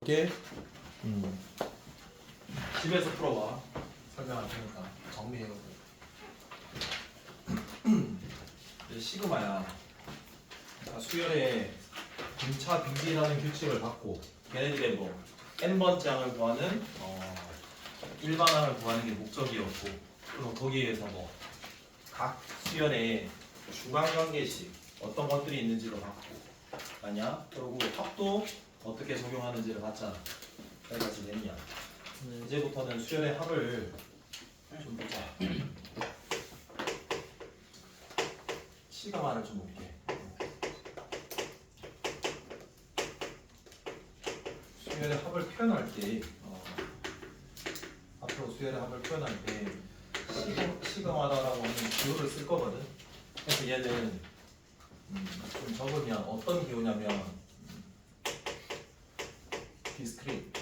이게 집에서 풀어봐. 설명할 테니까 정리해오고. 시그마야. 수열의 분차 비기라는 규칙을 갖고 걔네들의 뭐 n번째 항을 구하는 일반항을 구하는 게 목적이었고, 그럼 거기에서 뭐 각 수열의 주관관계식 어떤 것들이 있는지를 봤고 아니야? 그리고 합도 어떻게 적용하는지를 봤잖아. 여기까지 됐냐? 이제부터는 수열의 합을 좀 보자. 시그마를 좀 볼게. 수열의 합을 표현할 때 앞으로 수열의 합을 표현할 때 시그마다라고 하는 기호를 쓸 거거든. 그래서 얘는 좀 적으면 어떤 기호냐면 디스크릿.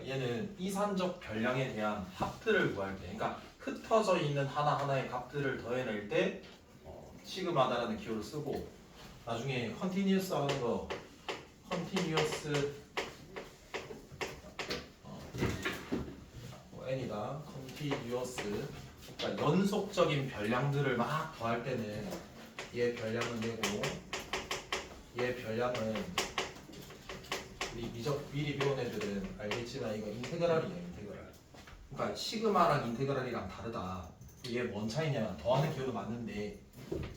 얘는 이산적 별량에 대한 합들을 구할 때, 그러니까 흩어져 있는 하나하나의 값들을 더해낼 때 시그마다라는 기호를 쓰고, 나중에 컨티뉴어스 하는 거 컨티뉴어스 n이다. 컨티뉴어스, 그러니까 연속적인 별량들을 막 더할 때는 얘 별량은 내고 얘 별량은 우리 미리 배운 애들은 알겠지만 이거 인테그랄이야, 인테그랄. 그러니까 시그마랑 인테그랄이랑 다르다. 얘 뭔 차이냐면 더하는 기호도 맞는데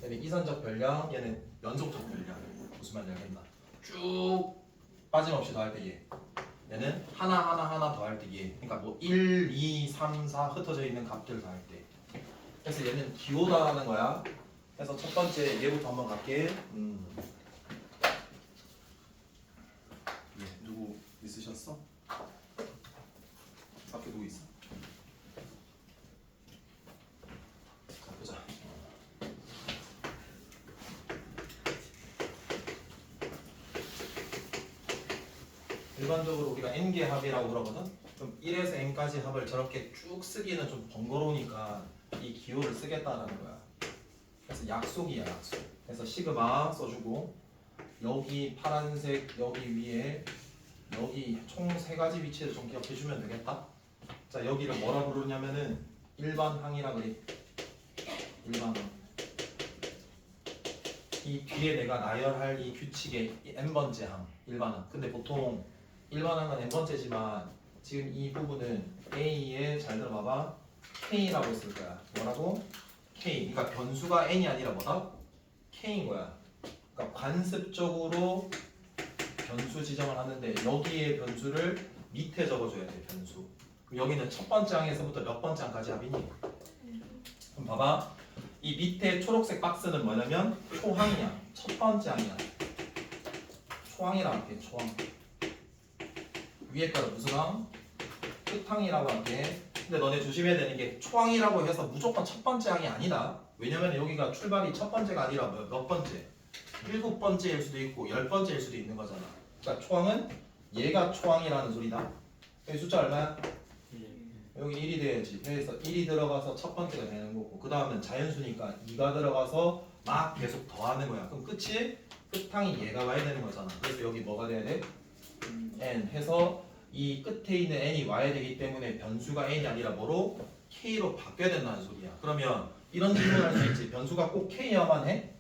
얘는 이산적 별량, 얘는 연속적 별량. 무슨 말인지 알겠나? 쭉 빠짐없이 더할 때 얘. 얘는 하나 더할 때 얘. 그러니까 뭐 1, 2, 3, 4 흩어져 있는 값들 더할 때. 그래서 얘는 기호다라는 거야. 그래서 첫 번째 얘부터 한번 갈게. 누구 있으셨어? 밖에 누구 있어? 자, 보자. 일반적으로 우리가 n개 합이라고 그러거든? 그럼 1에서 n까지 합을 저렇게 쭉 쓰기는 좀 번거로우니까 이 기호를 쓰겠다라는 거야. 그래서 약속이야, 약속. 그래서 시그마 써주고, 여기 파란색 여기 위에 여기 총 3가지 위치를 좀 기억해주면 되겠다. 자, 여기를 뭐라 부르냐면은 일반항이라 그래. 일반항. 이 뒤에 내가 나열할 이 규칙의 n번째 항, 일반항. 근데 보통 일반항은 n번째지만 지금 이 부분은 A에, 잘 들어봐봐, K라고 쓸 거야. 뭐라고? K. 그러니까 변수가 n이 아니라 뭐다? K인 거야. 그러니까 관습적으로 변수 지정을 하는데 여기에 변수를 밑에 적어줘야 돼, 변수. 그럼 여기는 첫 번째 항에서부터 몇 번째 항까지 합이니? 그럼 봐봐. 이 밑에 초록색 박스는 뭐냐면 초항이야. 첫 번째 항이야. 초항이라고 할게, 초항. 위에 거는 무슨 항? 끝항이라고 할게. 근데 너네 조심해야 되는 게 초항이라고 해서 무조건 첫 번째 항이 아니다. 왜냐면 여기가 출발이 첫 번째가 아니라 몇 번째? 7번째일 수도 있고 10번째일 수도 있는 거잖아. 그러니까 초항은 얘가 초항이라는 소리다. 여기 숫자 얼마야? 여기 1이 돼야지. 그래서 1이 들어가서 첫 번째가 되는 거고, 그 다음은 자연수니까 2가 들어가서 막 계속 더하는 거야. 그럼 끝이 끝항이 얘가 와야 되는 거잖아. 그래서 여기 뭐가 돼야 돼? n 해서 이 끝에 있는 n이 와야 되기 때문에 변수가 n이 아니라 뭐로? k로 바뀌어야 된다는 소리야. 그러면 이런 질문을 할 수 있지. 변수가 꼭 k야만 해?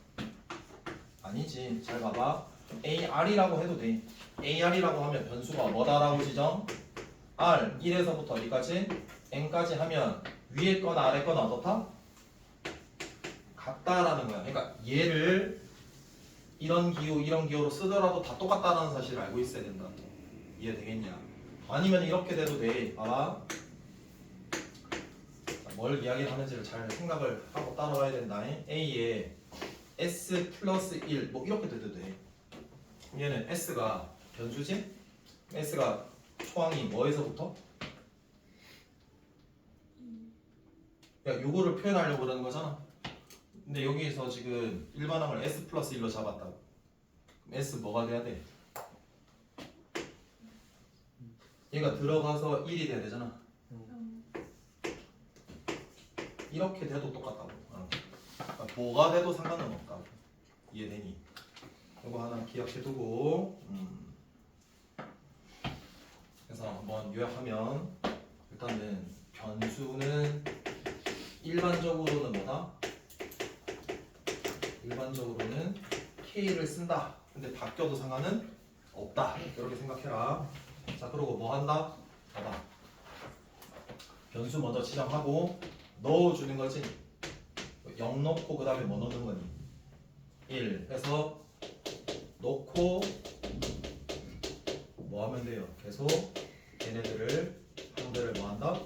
아니지. 잘 봐봐. AR이라고 해도 돼. AR이라고 하면 변수가 뭐다라고 지정? R 1에서부터 어디까지? n까지 하면 위에 거나 아래 거나 어떻다? 같다라는 거야. 그러니까 얘를 이런 기호로 쓰더라도 다 똑같다는 사실을 알고 있어야 된다. 이해되겠냐? 아니면 이렇게 돼도 돼. 봐봐. 뭘 이야기를 하는지를 잘 생각을 하고 따라와야 된다. A에 S 플러스 1 뭐 이렇게 돼도 돼. 얘는 S가 변수지? S가 초항이 뭐에서부터? 야, 요거를 표현하려고 그러는 거잖아. 근데 여기에서 지금 일반항을 S 플러스 1로 잡았다고. 그럼 S 뭐가 돼야 돼? 얘가 들어가서 1이 돼야 되잖아. 이렇게 돼도 똑같다고. 그러니까 뭐가 돼도 상관은 없다고. 이해되니? 이거 하나 기억해두고 요약하면 일단은 변수는 일반적으로는 뭐다? 일반적으로는 K를 쓴다. 근데 바뀌어도 상관은 없다. 이렇게 생각해라. 자, 그리고 뭐 한다? 봐봐. 변수 먼저 지정하고 넣어주는 거지. 0 넣고 그 다음에 뭐 넣는 거니? 1 해서 넣고 뭐 하면 돼요? 계속 얘네들을 항들을 뭐 한다?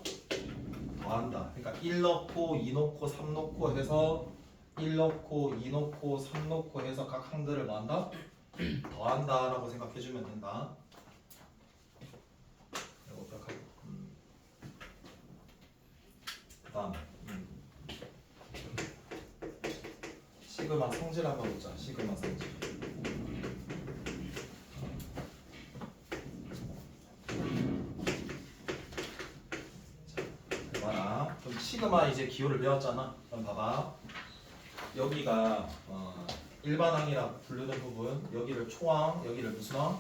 더한다. 그러니까 1 넣고 2 넣고 3 넣고 해서 1 넣고 2 넣고 3 넣고 해서 각 항들을 뭐 한다? 더한다 라고 생각해주면 된다. 그 다음 시그마 성질 한번 보자. 시그마 성질. 자, 봐라. 그럼 시그마 이제 기호를 배웠잖아. 그럼 봐봐. 여기가 일반항이라 부르는 부분, 여기를 초항, 여기를 무슨 항?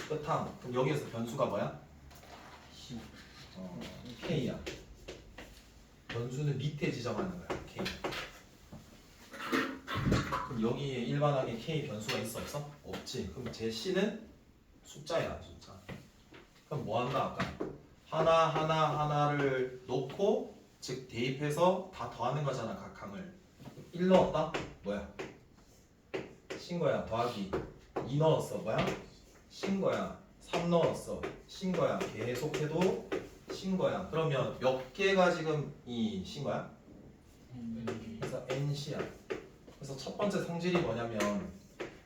끝항. 그럼 여기에서 변수가 뭐야? K야. 변수는 밑에 지정하는 거야. K. 그럼 여기에 일반항에 K 변수가 있어 없어? 없지. 그럼 제 C는 숫자야, 숫자. 그럼 뭐 한다 아까? 하나를 놓고 즉 대입해서 다 더하는 거잖아, 각 항을. 1 넣었다? 뭐야? 신 거야. 더하기 2 넣었어. 뭐야? 신 거야. 3 넣었어. 신 거야. 계속해도 신 거야. 그러면 몇 개가 지금 이 신 거야? 그래서 NC야. 그래서 첫 번째 성질이 뭐냐면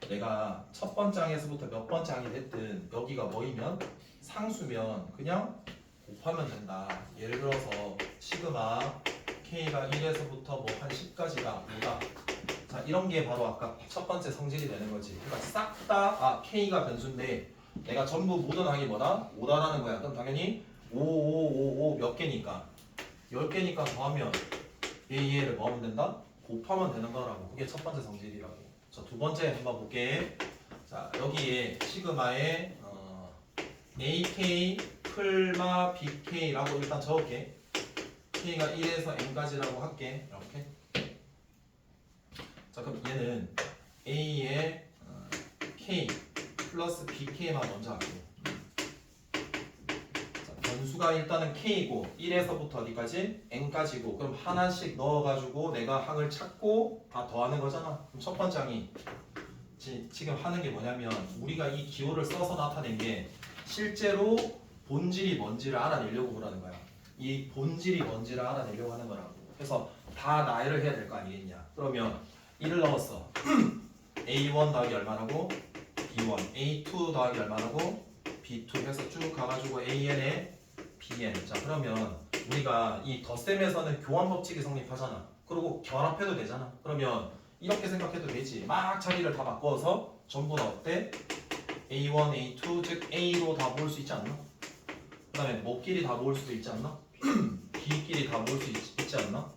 내가 첫 번째 항에서부터 몇 번째 항이 됐든 여기가 뭐이면 상수면 그냥 곱하면 된다. 예를 들어서 시그마 K가 1에서부터 뭐 한 10까지가 5다. 자, 이런 게 바로 아까 첫 번째 성질이 되는 거지. 그러니까 싹 다 K가 변수인데 내가 전부 모든 항이 뭐다? 5다라는 거야. 그럼 당연히 5 몇 개니까 10개니까 더하면 얘를 뭐 하면 된다? 곱하면 되는 거라고. 그게 첫 번째 성질이라고. 자, 두 번째 한번 볼게. 자, 여기에 시그마에 AK 풀마 BK라고 일단 적을게. K가 1에서 N까지라고 할게. 이렇게. 자, 그럼 얘는 A에 K 플러스 BK만 먼저 할게. 자, 변수가 일단은 K고 1에서부터 어디까지? N까지고. 그럼 하나씩 넣어가지고 내가 항을 찾고 다 더하는 거잖아. 그럼 첫 번째 항이 지금 하는 게 뭐냐면 우리가 이 기호를 써서 나타낸 게 실제로 본질이 뭔지를 알아내려고 그러는 거야. 이 본질이 뭔지를 알아내려고 하는 거라고. 그래서 다 나열을 해야 될 거 아니겠냐. 그러면 1을 넣었어. A1 더하기 얼마라고? B1. A2 더하기 얼마라고? B2 해서 쭉 가가지고 AN에 BN. 자, 그러면 우리가 이 덧셈에서는 교환 법칙이 성립하잖아. 그리고 결합해도 되잖아. 그러면 이렇게 생각해도 되지. 막 자리를 다 바꿔서 전부 다 어때? A1, A2 즉 A로 다 모을 수 있지 않나? 그 다음에 뭐끼리 다 모을 수도 있지 않나? B끼리 다 모을 수 있지 않나?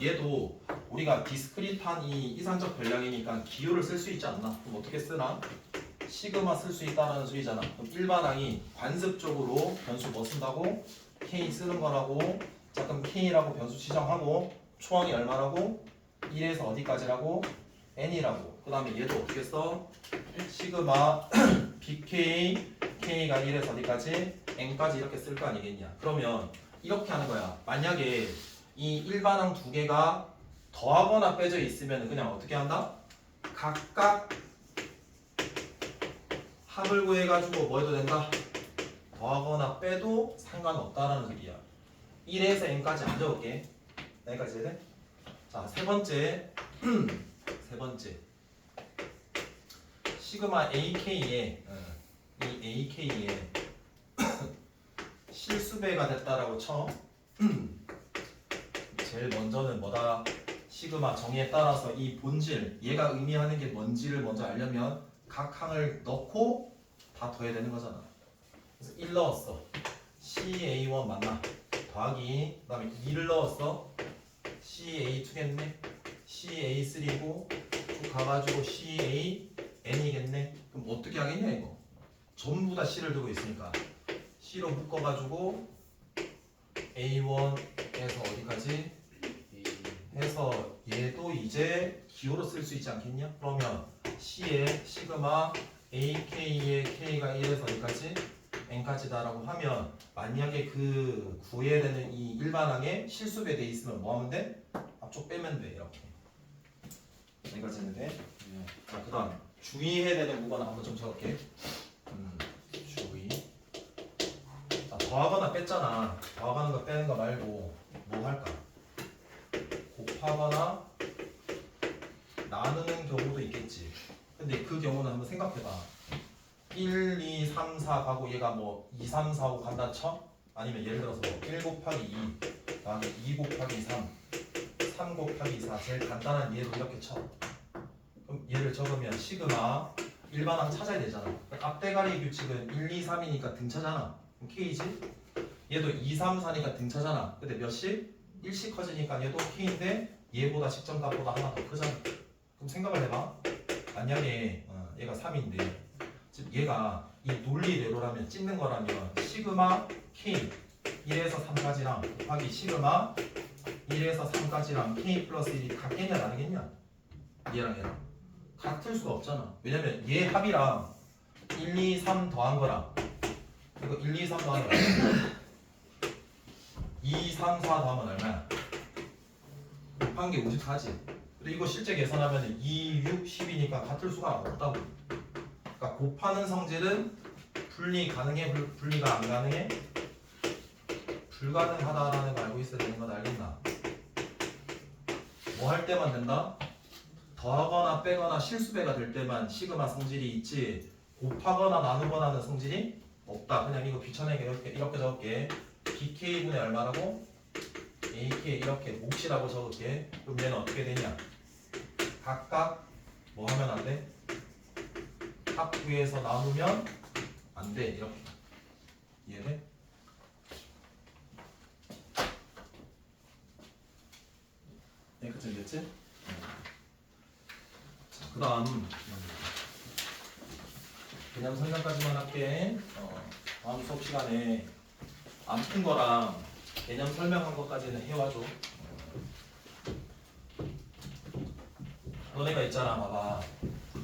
얘도 우리가 디스크릿한 이 이상적 변량이니까 기호를 쓸 수 있지 않나? 그럼 어떻게 쓰나? 시그마 쓸 수 있다는 소리잖아. 그럼 일반항이 관습적으로 변수 뭐 쓴다고? K 쓰는 거라고. 자, 그럼 K라고 변수 지정하고 초항이 얼마라고? 1에서 어디까지라고? N이라고. 그 다음에 얘도 어떻게 써? 시그마 BK K가 1에서 어디까지? N까지 이렇게 쓸 거 아니겠냐. 그러면 이렇게 하는 거야. 만약에 이 일반항 두 개가 더하거나 빼져 있으면 그냥 어떻게 한다? 각각 합을 구해가지고 뭐 해도 된다? 더하거나 빼도 상관없다라는 소리야. 1에서 N까지 안 적을게. 여기까지 해야 돼? 자, 세 번째 시그마 AK에 이 AK에 실수배가 됐다라고 쳐. 제일 먼저는 뭐다? 시그마 정의에 따라서 이 본질, 얘가 의미하는 게 뭔지를 먼저 알려면 각 항을 넣고 다 더해야 되는 거잖아. 그래서 1 넣었어. CA1 맞나? 더하기 그 다음에 2를 넣었어. CA2겠네. CA3고 쭉 가가지고 CAN이겠네. 그럼 어떻게 하겠냐 이거? 전부 다 C를 두고 있으니까 C로 묶어가지고 A1에서 어디까지 해서 얘도 이제 기호로 쓸 수 있지 않겠냐? 그러면 C의 시그마 AK의 K가 1에서 어디까지? N까지다라고 하면 만약에 그 구해야 되는 이 일반항에 실수배 돼 있으면 뭐 하면 돼? 앞쪽 빼면 돼. 이렇게 여기까지는 돼. 자, 그 다음 주의해야 되는 부분 한번 좀 적을게. 주의. 자, 더하거나 뺐잖아. 더하는 거 빼는 거 말고 뭐 할까? 곱하거나 나누는 경우도 있겠지. 근데 그 경우는 한번 생각해봐. 1, 2, 3, 4 가고 얘가 뭐 2, 3, 4, 5 간다 쳐? 아니면 예를 들어서 1 곱하기 2 다음에 2 곱하기 3 3 곱하기 4 제일 간단한 얘로 이렇게 쳐. 그럼 얘를 적으면 시그마 일반항 찾아야 되잖아. 앞대가리 규칙은 1, 2, 3이니까 등차잖아. 그럼 K지? 얘도 2, 3, 4니까 등차잖아. 근데 몇씩? 1씩 커지니까 얘도 K인데 얘보다 직전값보다 하나 더 크잖아. 그럼 생각을 해봐. 만약에 얘가 3인데 즉 얘가 이 논리대로라면 찝는 거라면 시그마 K 1에서 3까지랑 곱하기 시그마 1에서 3까지랑 K 플러스 1이 같겠냐 다르겠냐? 얘랑 같을 수가 없잖아. 왜냐면 얘 합이랑 1, 2, 3 더한 거랑 이거 1, 2, 3 더한 거랑 2, 3, 4 더하면 얼마야? 곱한 게 54지. 근데 이거 실제 계산하면 2, 6, 10이니까 같을 수가 없다고. 그러니까 곱하는 성질은 분리 가능해? 분리가 안 가능해? 불가능하다라는 거 알고 있어야 되는 건 알겠나? 뭐 할 때만 된다? 더하거나 빼거나 실수배가 될 때만 시그마 성질이 있지 곱하거나 나누거나 하는 성질이 없다. 그냥 이거 귀찮게 이렇게 적을게. BK분의 얼마라고? AK 이렇게 몫이라고 적을게. 그럼 얘는 어떻게 되냐? 각각 뭐 하면 안 돼? 합구해서 나누면 안 돼. 이렇게 이해돼? 네, 그치 됐지? 그 다음 개념 설명까지만 할게. 다음 수업 시간에 안 푼 거랑 개념 설명한 것까지는 해와줘. 너네가 있잖아, 봐봐.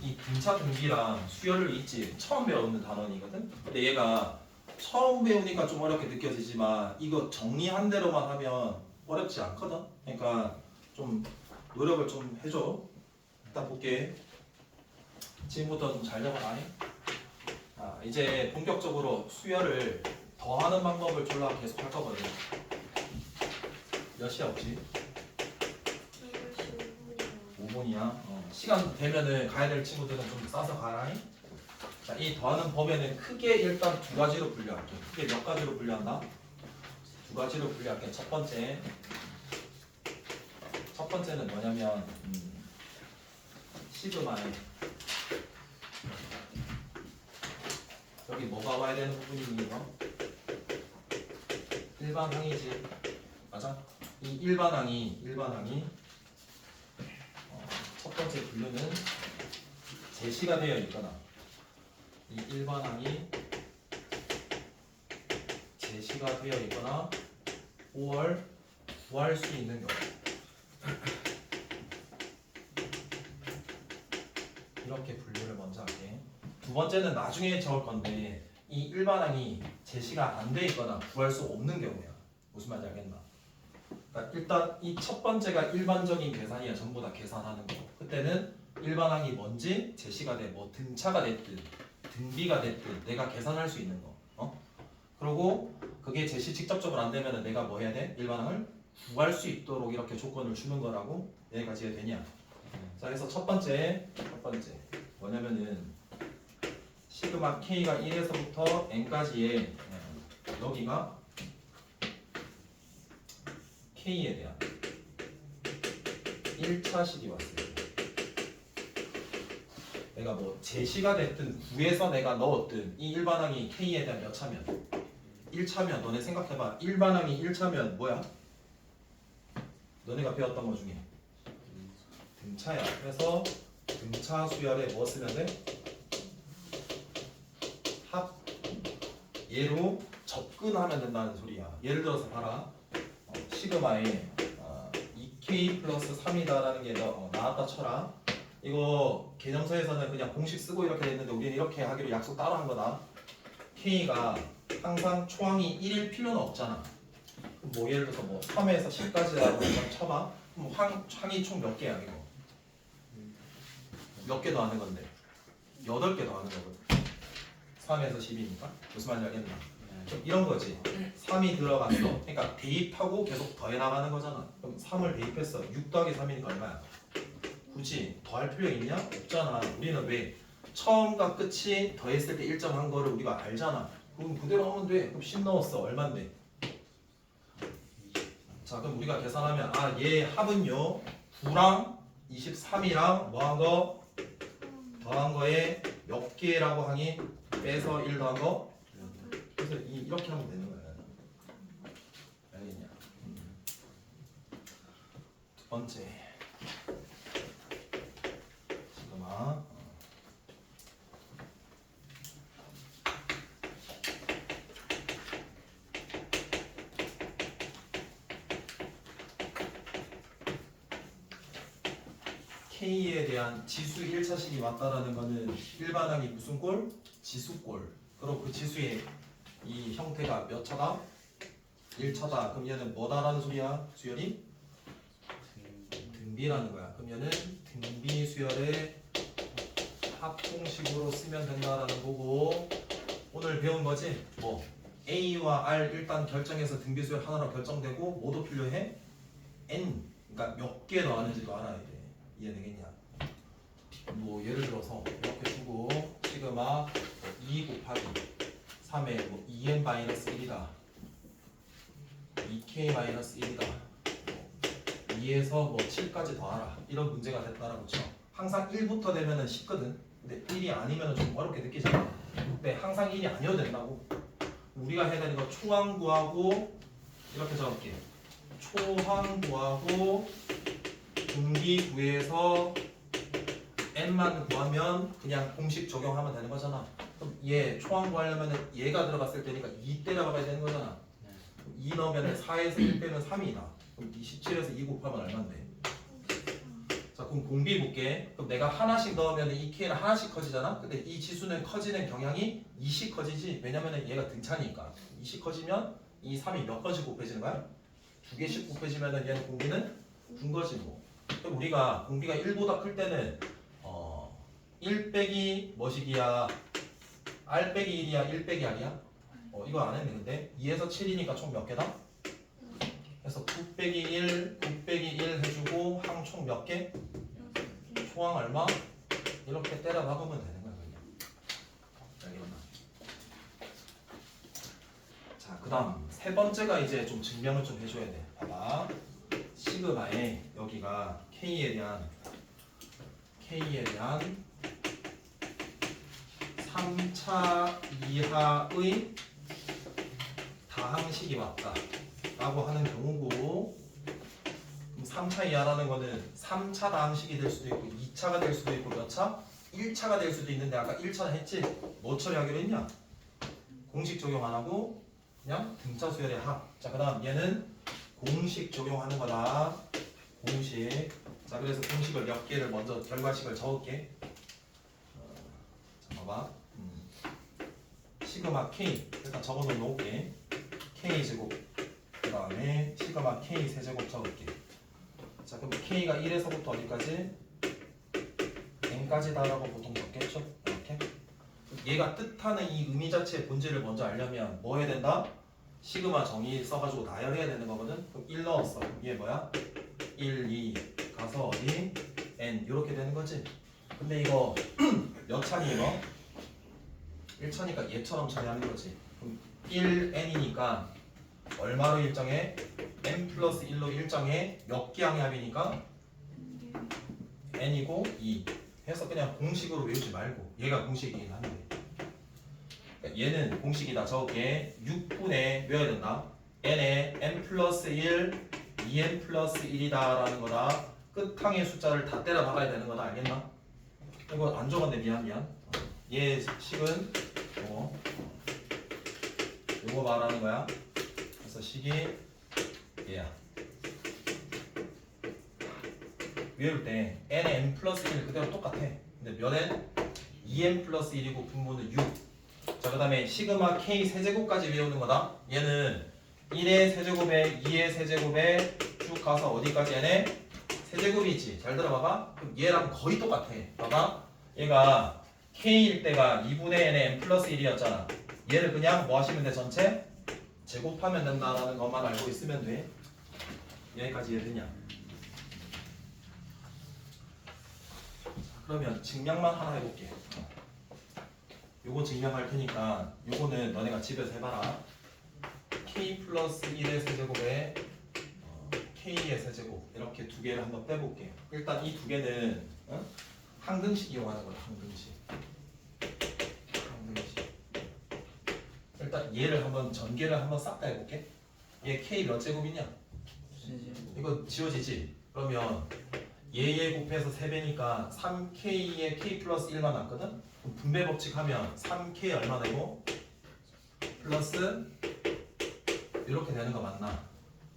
이 등차 등비랑 수열을 있지. 처음 배우는 단원이거든. 근데 얘가 처음 배우니까 좀 어렵게 느껴지지만 이거 정리한 대로만 하면 어렵지 않거든. 그러니까 좀 노력을 좀 해줘. 일단 볼게. 지금부터 좀 잘 적어놔. 이제 본격적으로 수열을 더하는 방법을 졸라 계속 할 거거든. 몇 시야 혹시? 5분이야. 시간 되면은 가야 될 친구들은 좀 싸서 가라. 자, 이 더하는 법에는 크게 일단 두 가지로 분류할게. 크게 몇 가지로 분류한다? 두 가지로 분류할게. 첫 번째는 뭐냐면 시그마에 여기 뭐가 와야 되는 부분이 이거? 일반항이지. 맞아? 이 일반항이 첫 번째 분류는 제시가 되어 있거나 이 일반항이 제시가 되어 있거나 5월 구할 수 있는 경우 이렇게 분류를 먼저 할게. 두 번째는 나중에 적을 건데 이 일반항이 제시가 안 돼 있거나 구할 수 없는 경우야. 무슨 말인지 알겠나? 그러니까 일단 이 첫 번째가 일반적인 계산이야. 전부 다 계산하는 거. 그때는 일반항이 뭔지 제시가 돼. 뭐 등차가 됐든 등비가 됐든 내가 계산할 수 있는 거. 그리고 그게 제시 직접적으로 안 되면 내가 뭐 해야 돼? 일반항을 구할 수 있도록 이렇게 조건을 주는 거라고 여기까지 해야 되냐? 자, 그래서 첫 번째 뭐냐면은 시그마 K가 1에서부터 N까지의 여기가 K에 대한 1차식이 왔어요. 내가 뭐 제시가 됐든 구해서 내가 넣었든 이 일반항이 K에 대한 몇 차면? 1차면 너네 생각해봐. 일반항이 1차면 뭐야? 너네가 배웠던 것 중에 등차야. 그래서 등차 수열에 뭐 쓰면 돼? 합 얘로 접근하면 된다는 소리야. 예를 들어서 봐라. 시그마에 2k 플러스 3이다라는 게 나왔다 쳐라. 이거 개념서에서는 그냥 공식 쓰고 이렇게 됐는데 우리는 이렇게 하기로 약속 따로 한 거다. k가 항상 초항이 1일 필요는 없잖아. 뭐 예를 들어서 뭐 3에서 10까지라고 쳐봐. 그럼 항이 총 몇 개야 이거? 몇 개 더하는 건데? 8개 더하는 거거든. 3에서 10이니까 무슨 말인지 알겠나? 이런 거지. 3이 들어갔어. 그러니까 대입하고 계속 더해 나가는 거잖아. 그럼 3을 대입했어. 6 더하기 3이니까 얼마야? 굳이 더할 필요 있냐? 없잖아. 우리는 왜? 처음과 끝이 더했을 때 1점 한 거를 우리가 알잖아. 그럼 그대로 하면 돼. 그럼 10 넣었어. 얼만데? 자, 그럼 우리가 계산하면 얘 합은요 9랑 23이랑 뭐 한 거? 더한 거에 몇 개라고 하니? 빼서 1 더한 거? 그래서 이렇게 하면 되는 거야. 알겠냐? 두 번째 시그마 K에 대한 지수 1차식이 맞다라는 거는 일반항이 무슨 꼴? 지수꼴. 그럼 그 지수의 이 형태가 몇 차다? 1차다. 그럼 얘는 뭐다라는 소리야? 수열이? 등비라는 거야. 그럼 얘는 등비 수열의 합공식으로 쓰면 된다라는 거고 오늘 배운 거지? 뭐 A와 R 일단 결정해서 등비 수열 하나로 결정되고 뭐도 필요해? N. 그러니까 몇 개 더하는지도 알아야 돼. 이해되겠냐? 뭐 예를 들어서 이렇게 주고 시그마 2 곱하기 3에 뭐 2n-1이다 2k-1이다 2에서 뭐 7까지 더하라 이런 문제가 됐다라고 쳐. 항상 1부터 되면은 쉽거든. 근데 1이 아니면은 좀 어렵게 느끼잖아. 근데 항상 1이 아니어도 된다고. 우리가 해야 되는 거 초항 구하고 이렇게 적을게. 초항 구하고 등비 구해서 n만 구하면 그냥 공식 적용하면 되는 거잖아. 그럼 얘 초항 구하려면 얘가 들어갔을 때니까 2 때려박아야 되는 거잖아. 2 넣으면 4에서 1 빼면 3이다. 그럼 27에서 2 곱하면 얼만데? 자, 그럼 공비 볼게. 그럼 내가 하나씩 넣으면 이 k는 하나씩 커지잖아. 근데 이 지수는 커지는 경향이 2씩 커지지. 왜냐면 얘가 등차니까. 2씩 커지면 이 3이 몇 번씩 곱해지는 거야? 2개씩 곱해지면 얘는 공비는 준 거지 뭐. 그럼 우리가 공비가 1보다 클 때는 1 빼기 뭐식이야? R 빼기 1이야? 1 빼기 R이야? 이거 안 했네. 근데 2에서 7이니까 총 몇 개다? 그래서 9 빼기 1, 9 빼기 1 해주고 항 총 몇 개? 초항 얼마? 이렇게 때려 박으면 되는 거야. 알겠나? 자, 그 다음 세 번째가 이제 좀 증명을 좀 해줘야 돼. 봐봐. 시그마에 여기가 K에 대한 3차 이하의 다항식이 맞다 라고 하는 경우고, 3차 이하라는 거는 3차 다항식이 될 수도 있고 2차가 될 수도 있고 몇 차? 1차가 될 수도 있는데 아까 1차는 했지? 뭐 처리하기로 했냐? 공식 적용 안 하고 그냥 등차 수열의 합. 자, 그 다음 얘는 공식 적용하는 거다. 공식. 자, 그래서 공식을 몇 개를 먼저 결과식을 적을게. 자, 봐봐. 시그마 K 일단 적어 놓을게. K 제곱. 그 다음에 시그마 K 세제곱 적을게. 자, 그럼 K가 1에서부터 어디까지? N까지다라고 보통 적겠죠? 이렇게. 얘가 뜻하는 이 의미 자체의 본질을 먼저 알려면 뭐 해야 된다? 시그마 정의 써가지고 나열해야 되는 거거든? 그럼 1 넣었어. 얘 뭐야? 1, 2 가서 어디? N 이렇게 되는 거지. 근데 이거 몇 차니 이거? 1차니까 얘처럼 처리하는 거지. 그럼 1N이니까 얼마로 일정해? N 플러스 1로 일정해. 몇 개 항의 합이니까? N이고 2 해서 그냥 공식으로 외우지 말고 얘가 공식이긴 한데 얘는 공식이다 적을게. 6분의 외워야 된다. N에 N 플러스 1 2N 플러스 1이다 라는 거다. 끝항의 숫자를 다 때려 박아야 되는 거다. 알겠나? 이거 안 적었네. 미안. 얘 식은 요거 말하는 거야. 그래서 식이 얘야. 위에 볼 때 n의 n 플러스 1 그대로 똑같아. 근데 몇 n? 2n 플러스 1이고 분모는 6. 자, 그 다음에 시그마 k 세제곱까지 외우는 거다. 얘는 1의 세제곱에 2의 세제곱에 쭉 가서 어디까지 n의 세제곱이 있지. 잘 들어봐봐. 그럼 얘랑 거의 똑같아. 봐봐. 얘가 k일 때가 2분의 n의 n 플러스 1이었잖아. 얘를 그냥 뭐 하시면 돼? 전체 제곱하면 된다라는 것만 알고 있으면 돼. 여기까지 이해되냐? 그러면 증명만 하나 해볼게. 요거 증명할 테니까 요거는 너네가 집에서 해봐라. k 플러스 1의 세제곱에 k의 세제곱 이렇게 두 개를 한번 빼볼게. 일단 이 두 개는 항등식 이용하는 거야. 항등식. 일단 얘를 한번 전개를 한번 싹 다 해볼게. 얘 k 몇 제곱이냐? 이거 지워지지? 그러면 얘 곱해서 3배니까 3k에 k 플러스 1만 남거든? 그럼 분배 법칙 하면 3k 얼마 되고 플러스 이렇게 되는 거 맞나?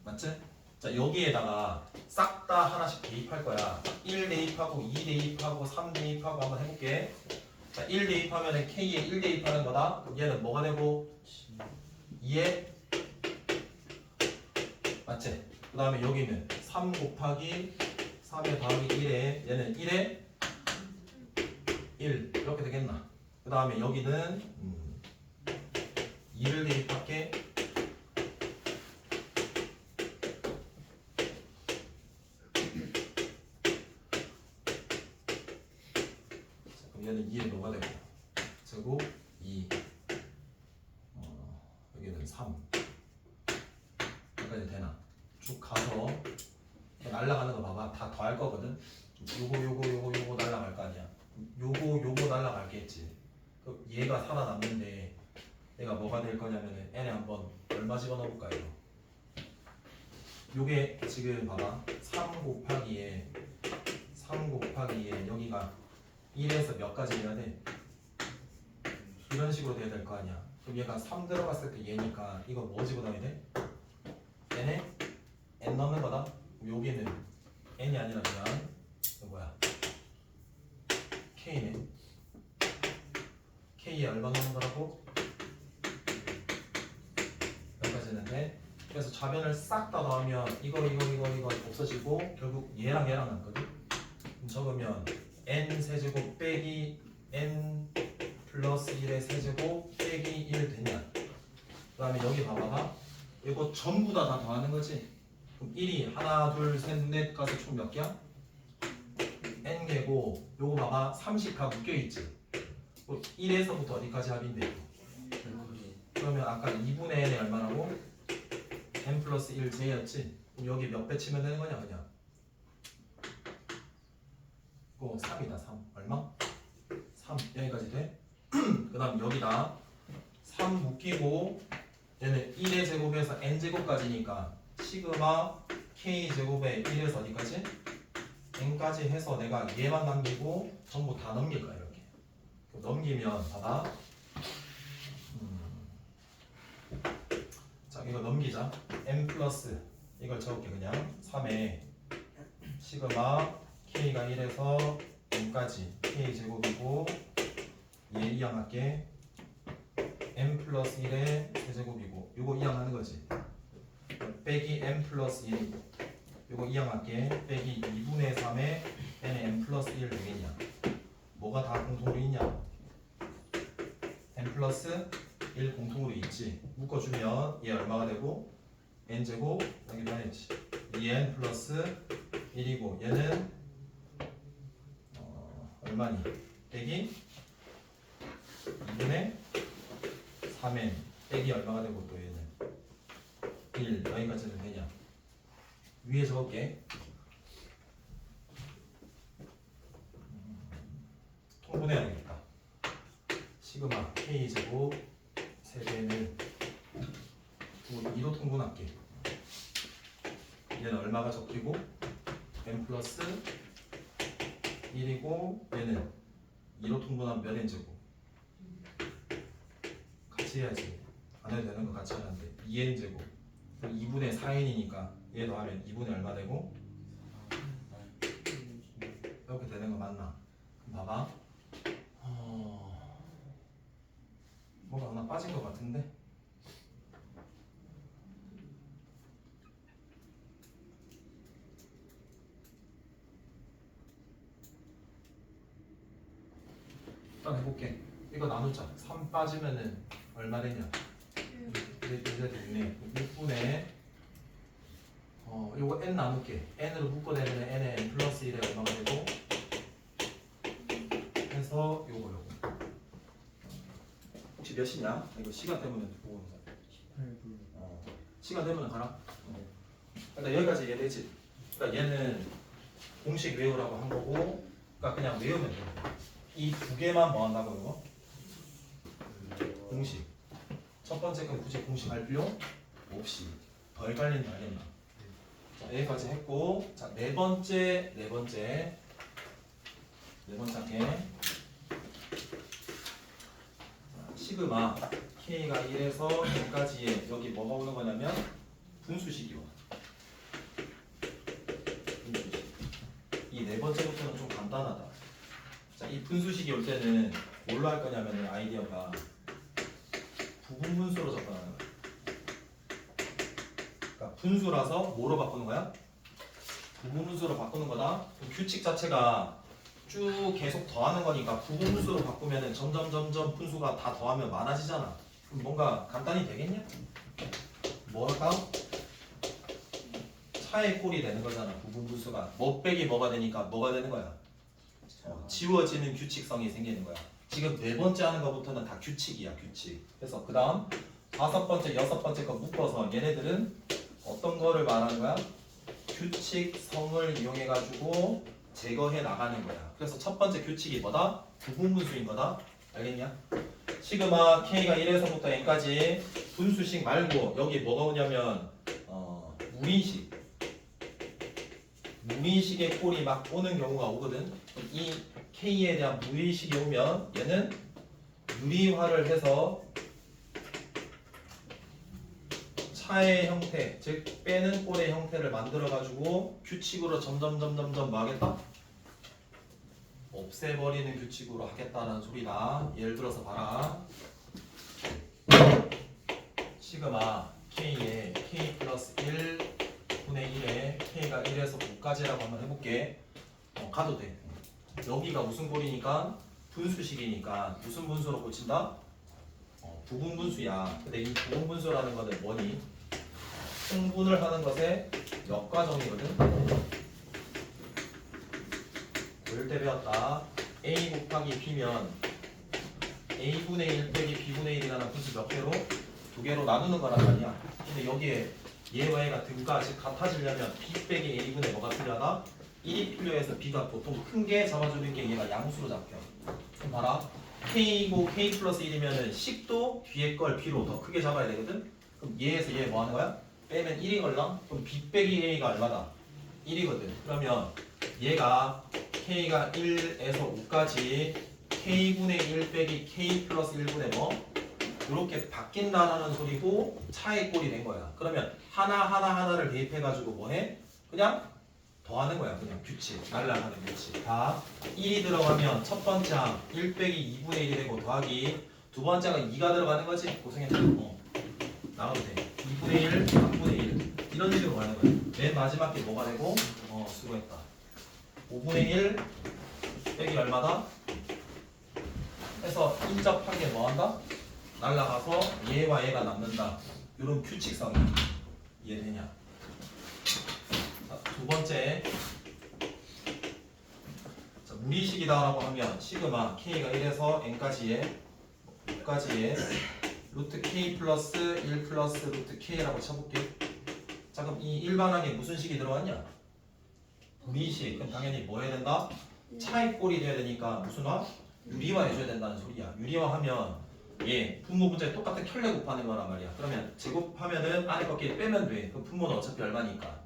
맞지? 자, 여기에다가 싹 다 하나씩 대입할 거야. 1 대입하고 2 대입하고 3 대입하고 한번 해볼게. 자, 1 대입하면 k에 1 대입하는 거다. 그럼 얘는 뭐가 되고 2에 맞지? 그 다음에 여기는 3 곱하기 3의 더하기 1에 얘는 1에 1 이렇게 되겠나? 그 다음에 여기는 2를 대입할게. 그럼 얘는 2에 뭐가 되고 제곱 2 여기는 3 여기까지 되나? 쭉 가서 날라가는 거 봐봐. 다 더할 거거든. 요거 날라갈 거 아니야. 요거 날라갈겠지. 그럼 얘가 살아남는데 얘가 뭐가 될 거냐면은 n에 한번 얼마 집어넣어볼까 이거. 요게 지금 봐봐. 3 곱하기에 여기가 1에서 몇 가지 해야 돼? 이런 식으로 돼야 될 거 아니야. 그럼 얘가 3 들어갔을 때 얘니까 이거 뭐 집어넣어야 돼? n에 n 넣는 거다. 여기는 n이 아니라 그냥 이거 뭐야? k네. k에 얼마 넣는 거라고? 여기까지는 돼. 그래서 좌변을 싹 다 넣으면 이거 없어지고 결국 얘랑 남거든. 그럼 적으면 n 세제곱 빼기 n 플러스 1의 세제곱 빼기 1 되냐? 그 다음에 여기 봐봐. 이거 전부 다 더하는 거지. 그럼 1이 하나 둘 셋 넷 가서 총 몇 개야? n개고 요거 봐봐 30가 묶여있지. 1에서부터 어디까지 합인데? 그러면 아까 2분의 n이 얼마라고? n 플러스 1j였지? 그럼 여기 몇 배 치면 되는 거냐 그냥? 이거 3이다 3 얼마? 3 여기까지 돼? 그 다음 여기다 3 묶이고 얘는 1의 제곱에서 n제곱까지니까 시그마 k제곱에 1에서 어디까지? n까지 해서 내가 얘만 남기고 전부 다 넘길 거야 이렇게. 넘기면 봐봐. 자 이거 넘기자. n 플러스 이걸 적을게 그냥 3에 시그마 k가 1에서 n까지 k제곱이고 얘 이항할게. n 플러스 1의 세제곱이고 요거 이항하는 거지. 빼기 n 플러스 1이고 요거 이항할게. 빼기 2분의 3에 n의 n 플러스 1 되겠냐? 뭐가 다 공통으로 있냐? n 플러스 1 공통으로 있지. 묶어주면 얘 얼마가 되고 n제곱 여기 변했지. 2n 플러스 1이고 얘는 얼마니? 빼기 2분의 3n 빼기 얼마가 되고 또 얘는 1 여기까지는 되냐? 위에 적을게. 통분해야겠다. 시그마 k제곱 세배는 2로 통분할게. 얘는 얼마가 적히고 n 플러스 1이고 얘는 2로 통분하면 몇 n제곱 같이 해야지. 안 해도 되는 거 같이 하는데 2n 제곱 2분의 4n이니까 얘 더하면 2분의 얼마 되고 이렇게 되는 거 맞나? 그럼 봐봐. 뭐가 하나 빠진 거 같은데? 일단 해볼게. 이거 나누자. 3 빠지면은 얼마 되냐? 이제 됐네. 6분의 요거 n 나눌게. n으로 묶어내면 n에 n 플러스 1에 얼마가 되고 해서 요거 혹시 몇 시냐? 이거 시간 때문에 보고 있는 거야. 시간 되면 가라. 일단 여기까지 이해되지? 그러니까 얘는 공식 외우라고 한 거고 그러니까 그냥 외우면 돼. 이 두 개만 뭐 한다고 이거? 공식. 첫 번째 건 굳이 공식 할 필요 없이 더 헷갈리는 거 알겠나? 자, 여기까지 했고 자, 네 번째 할게. 시그마 K가 1에서 1까지의 여기 뭐가 오는 거냐면 분수식이 와. 분수식. 이 네 번째부터는 좀 간단하다. 자, 이 분수식이 올 때는 뭘로 할 거냐면 아이디어가 부분 분수로 접근하는 거야. 그러니까 분수라서 뭐로 바꾸는 거야? 부분 분수로 바꾸는 거다. 규칙 자체가 쭉 계속 더하는 거니까 부분 분수로 바꾸면은 점점 분수가 다 더하면 많아지잖아. 그럼 뭔가 간단히 되겠냐? 뭐 할까? 차의 꼴이 되는 거잖아. 부분 분수가 뭐 빼기 뭐가 되니까 뭐가 되는 거야? 지워지는 규칙성이 생기는 거야. 지금 네 번째 하는 거부터는 다 규칙이야, 규칙. 그래서 그 다음 다섯 번째, 여섯 번째 거 묶어서 얘네들은 어떤 거를 말하는 거야? 규칙성을 이용해 가지고 제거해 나가는 거야. 그래서 첫 번째 규칙이 뭐다? 부분분수인 거다. 알겠냐? 시그마 K가 1에서부터 N까지 분수식 말고 여기 뭐가 오냐면 무리식의 꼴이 막 오는 경우가 오거든. 이 K에 대한 무리식이 오면 얘는 유리화를 해서 차의 형태, 즉 빼는 꼴의 형태를 만들어 가지고 규칙으로 점점 뭐 하겠다? 없애버리는 규칙으로 하겠다는 소리다. 예를 들어서 봐라. 시그마 K에 K 플러스 1분의 1에 K가 1에서 9까지라고 한번 해볼게. 가도 돼. 여기가 무슨 꼴이니까 분수식이니까 무슨 분수로 고친다? 부분 분수야. 근데 이 부분 분수라는 거는 뭐니? 통분을 하는 것의 역과정이거든. 고일 때 배웠다. A 곱하기 B면 A분의 1 빼기 B분의 1이라는 분수 몇 개로? 두 개로 나누는 거란 말이야. 근데 여기에 얘와 얘가 등가 즉 같아지려면 B 빼기 A분의 뭐가 필요하다? 1이 필요해서 B가 보통 큰 게 잡아주는 게 얘가 양수로 잡혀. 그럼 봐라. K고 K 플러스 1이면은 식도 뒤에 걸 B로 더 크게 잡아야 되거든? 그럼 얘에서 얘 뭐 하는 거야? 빼면 1이 걸랑? 그럼 B 빼기 A가 얼마다? 1이거든. 그러면 얘가 K가 1에서 5까지 K분의 1 빼기 K 플러스 1분의 뭐? 이렇게 바뀐다라는 소리고 차의 꼴이 된 거야. 그러면 하나를 대입해가지고 뭐해? 그냥 더하는 거야. 그냥 규칙, 날라가는 규칙. 다 1이 들어가면 첫 번째 항 1 빼기 2분의 1이 되고 더하기 두 번째 항은 2가 들어가는 거지? 고생했다. 나오면 돼. 2분의 1, 3분의 1 이런 식으로 가는 거야. 맨 마지막 게 뭐가 되고? 수고했다. 5분의 1 빼기 얼마다? 해서 인접한 게 뭐한다? 날라가서 얘와 얘가 남는다. 이런 규칙성이 이해되냐? 자, 두 번째. 자, 무리식이다라고 하면 시그마 K가 1에서 N까지의 루트 K 플러스 1 플러스 루트 K라고 쳐볼게. 자, 그럼 이 일반항에 무슨 식이 들어왔냐? 무리식. 그럼 당연히 뭐 해야 된다? 차의 꼴이 돼야 되니까 무슨 화? 유리화 해줘야 된다는 소리야. 유리화하면 얘 분모 분자에 똑같은 켤레 곱하는 거란 말이야. 그러면 제곱하면은 안에 꺾기 빼면 돼. 그럼 분모는 어차피 얼마니까?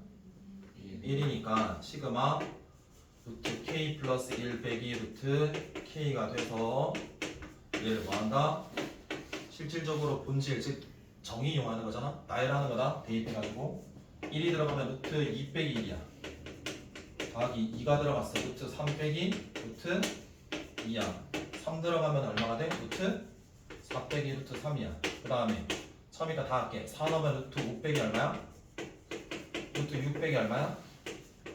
1이니까 시그마 루트 K 플러스 1 빼기 루트 K가 돼서 얘를 뭐한다? 실질적으로 본질 즉 정의 이용하는 거잖아. 나열하는 거다. 대입해가지고 1이 들어가면 루트 2 빼기 1이야. 더하기 2가 들어갔어. 루트 3 빼기 루트 2야. 3 들어가면 얼마가 돼? 루트 4 빼기 루트 3이야. 그 다음에 처음이니까 다 할게. 4 넣으면 루트 5 빼기 얼마야? 루트 6 빼기 얼마야?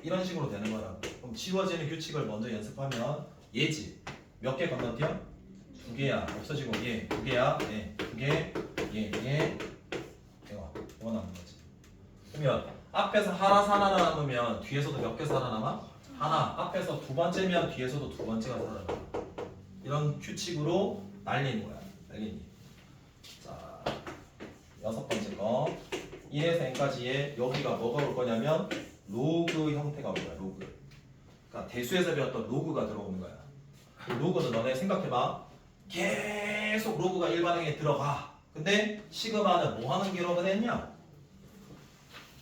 이런 식으로 되는 거라고. 그럼 지워지는 규칙을 먼저 연습하면 얘지. 몇 개 건너뛰어? 2개야. 없어지고 얘 2개야. 네. 2개. 얘. 이거 남는 거지. 그러면 앞에서 하나 살아남으면 뒤에서도 몇 개 살아남아? 하나. 앞에서 두 번째면 뒤에서도 두 번째가 살아남아. 이런 규칙으로 날리는 거야. 알겠니? 자, 6번째 거. 1에서 n까지의 여기가 뭐가 올 거냐면 로그 형태가 올 거야. 로그. 그러니까 대수에서 배웠던 로그가 들어오는 거야. 로그는 너네 생각해봐. 계속 로그가 일반항에 들어가. 근데 시그마는 뭐 하는 기록을 했냐?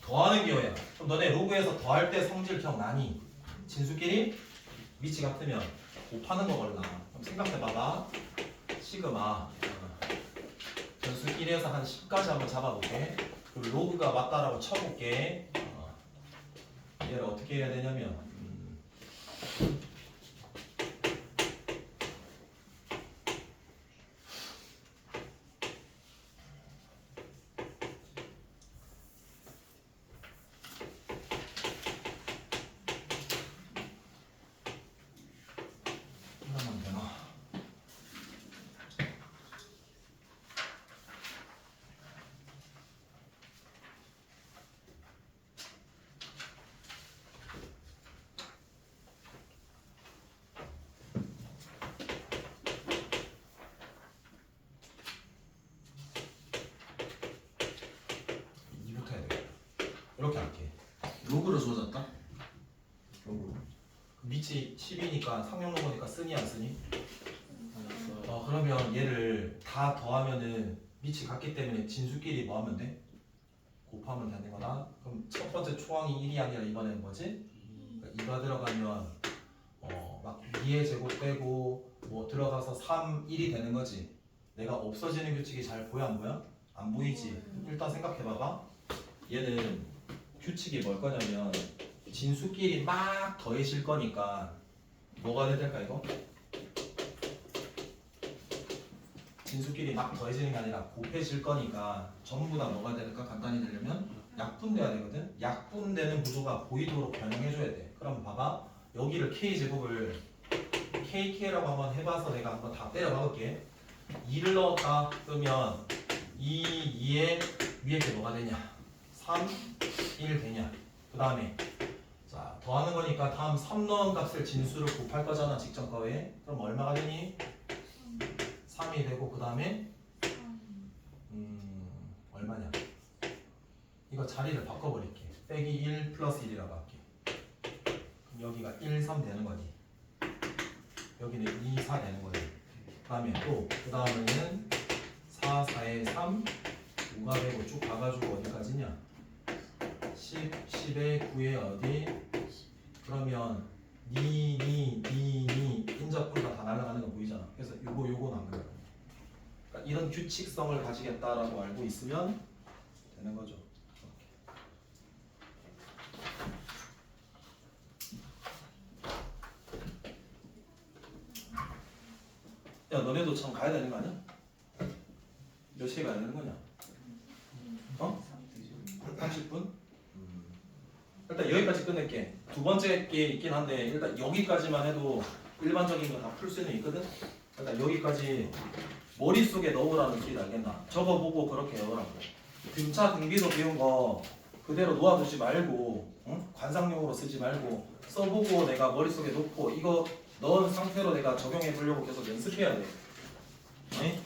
더하는 기호야. 그럼 너네 로그에서 더할 때 성질 기억나니? 진수끼리 위치 같으면 곱하는 거 걸라. 그럼 생각해봐봐. 시그마 변수끼리에서 한 10까지 한번 잡아볼게. 그리고 로그가 맞다라고 쳐볼게. 얘를 어떻게 해야 되냐면 하나만 되나? 이부터 해야 돼. 이렇게 할게. 로그로 주어졌다? 로그. 밑이 10이니까 상용 로그니까 쓰니 안 쓰니? 그러면 얘를 다 더하면은 밑이 같기 때문에 진수끼리 뭐 하면 돼? 곱하면 되는 거다. 그럼 첫 번째 초항이 1이 아니라 이번에는 뭐지? 그러니까 2가 들어가면 막 2의 제곱 빼고 뭐 들어가서 3, 1이 되는 거지. 내가 없어지는 규칙이 잘 보여 안 보여? 안 보이지? 일단 생각해봐봐. 얘는 규칙이 뭘 거냐면 진수끼리 막 더해질 거니까 뭐가 돼야 될까 이거? 진수끼리 막 더해지는 게 아니라 곱해질 거니까 전부 다 뭐가 될까? 간단히 되려면 약분돼야 되거든? 약분되는 구조가 보이도록 변형해줘야 돼. 그럼 봐봐. 여기를 K제곱을 KK라고 한번 해봐서 내가 한번 다 때려박을게. 2를 넣었다 그러면 2에 위에 게 뭐가 되냐? 3, 1 되냐? 그 다음에 자 더하는 거니까 다음 3 넣은 값을 진수를 곱할 거잖아. 직접 거에. 그럼 얼마가 되니? 3이 되고 그 다음에 얼마냐? 이거 자리를 바꿔버릴게. 빼기 1 플러스 1이라고 할게. 그럼 여기가 1, 3 되는 거지. 여기는 2, 4 되는 거지. 그 다음에 또 그 다음에는 4, 4에 3 5가 되고 쭉 가가지고 어디까지냐? 10, 10에 9에 어디? 그러면 니 인접분과 다 날아가는 거 보이잖아. 그래서 요거 남는 거야. 그러니까 이런 규칙성을 가지겠다라고 알고 있으면 되는 거죠. 야 너네도 참 가야 되는 거 아니야? 몇 시에 가야 되는 거냐? 30분? 일단 여기까지 끝낼게. 두 번째 게 있긴 한데 일단 여기까지만 해도 일반적인 거 다 풀 수는 있거든. 일단 여기까지 머릿속에 넣으라는 소리 알겠나? 저거 보고 그렇게 외우라고. 등차 등비도 배운 거 그대로 놓아두지 말고 관상용으로 쓰지 말고 써보고 내가 머릿속에 놓고 이거 넣은 상태로 내가 적용해 보려고 계속 연습해야 돼. 네?